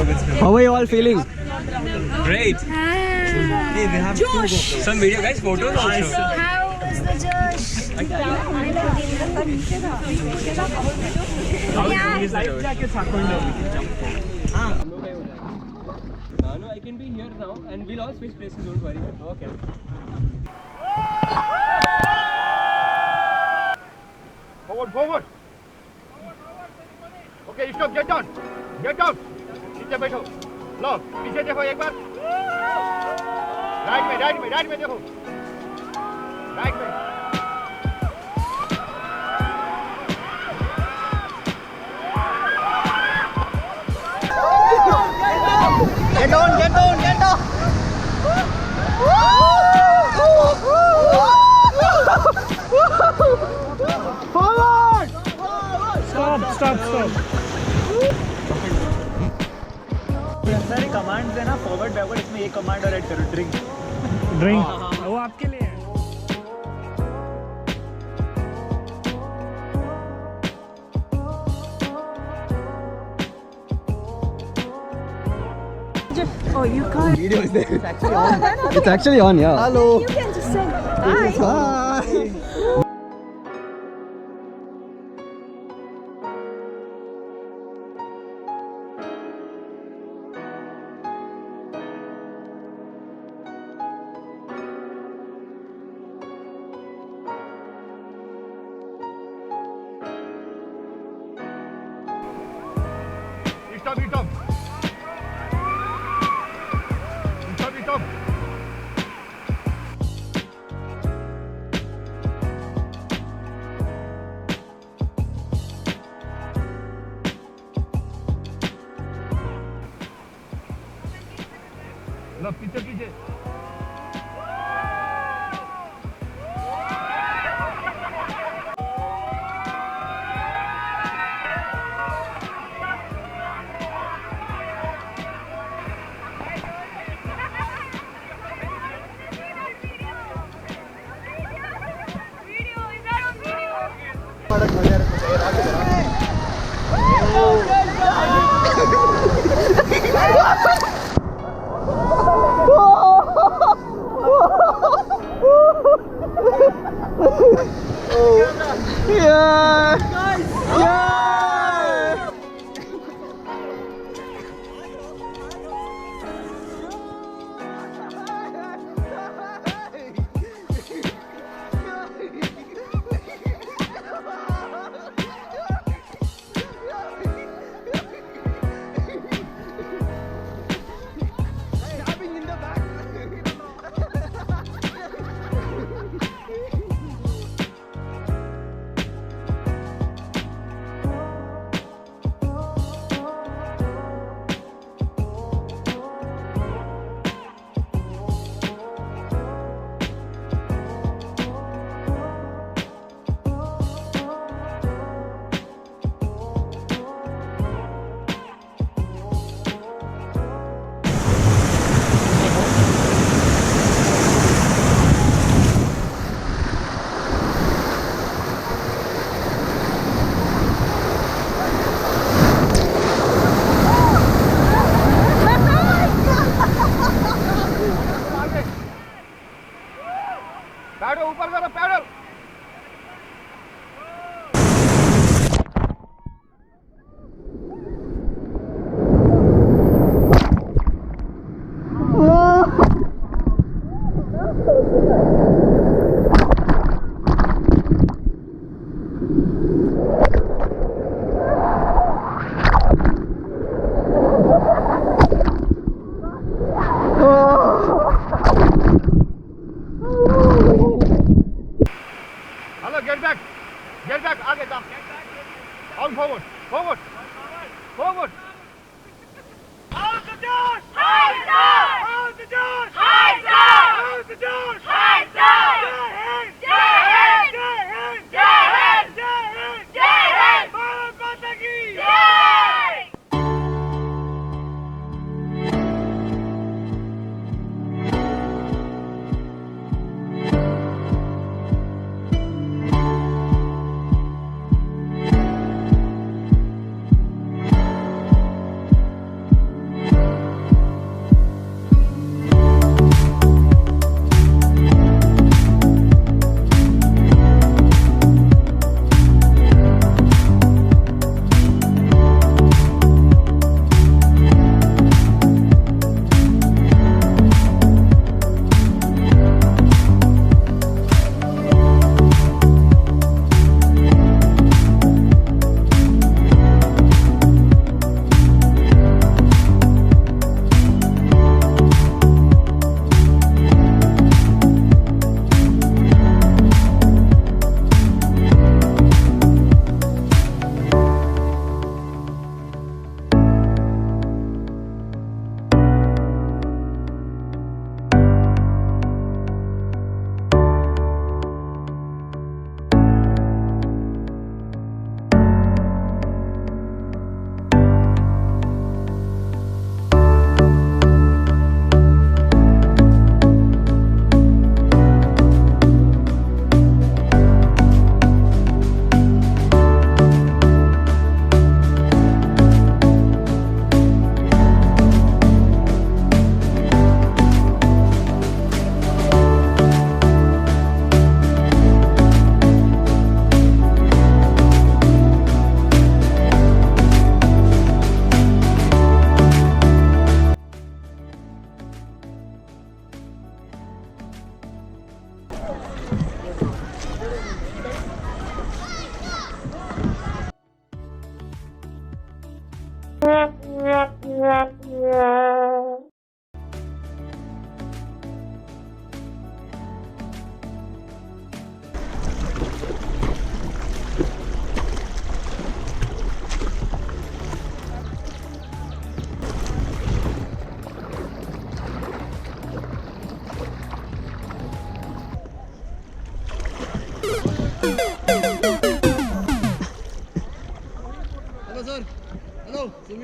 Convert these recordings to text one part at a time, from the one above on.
How are you all feeling? Great. Hey, we have some video, guys. Photos also. How was the Josh? No, I can be here now, and we'll all switch places. Don't worry. Okay. Forward, forward. Okay, stop. Get down. Get down. नीचे बैठो. लो, पीछे देखो एक बार. Right में देखो. Right में. Get down. Forward. Stop. सारे commands है ना, फॉरवर्ड बैकवर्ड, इसमें एक कमांड और ऐड करो, ड्रिंक वो आपके लिए है। Oh, you can't. Video is there. It's actually on, yeah. Hello. You can just say bye. Bye. Stop. लो, पीछे. Get back, आगे जा. On forward. Out the Josh! Hands up! Out the Josh! Hands up! Out the Josh! Hands up! Jai Hind! Bharat Mata ki Jai!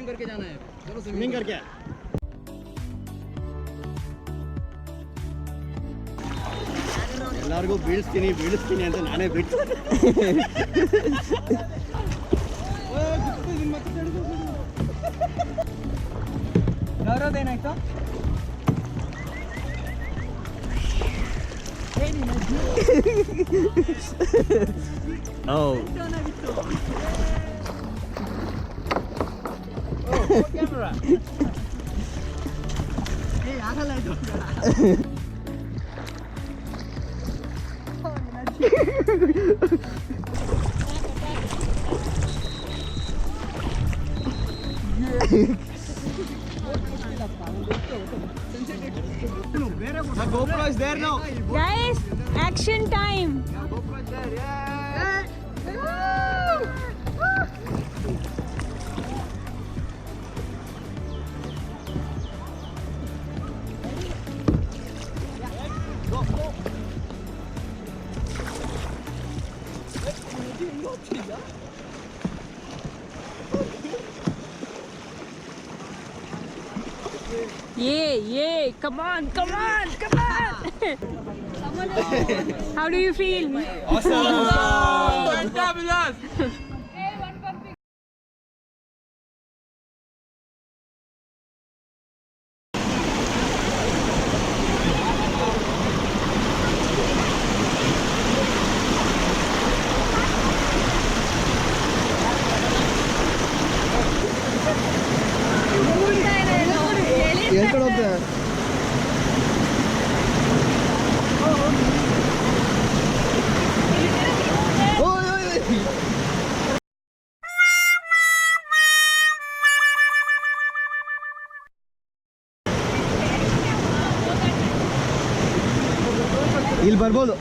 Swim करके जाना है. चलो swimming करके. ಎಲ್ಲರಿಗೂ ಬೀಳಿಸ್ತೀನಿ ಅಂತ ನಾನೇ ಬಿಟ್ಟು ಏನಾಯ್ತು? Oh. ಕ್ಯಾಮೆರಾ ಆಗಲ್ಲ ಇದು. The GoPro is there now. Guys, action time. GoPro is there. Yeah, come on. How do you feel? Fantabulous! ಎಲ್ಲಿ ಹೋಗ್ತಾ ಇಲ್ಲಿ ಬರ್ಬೋದು.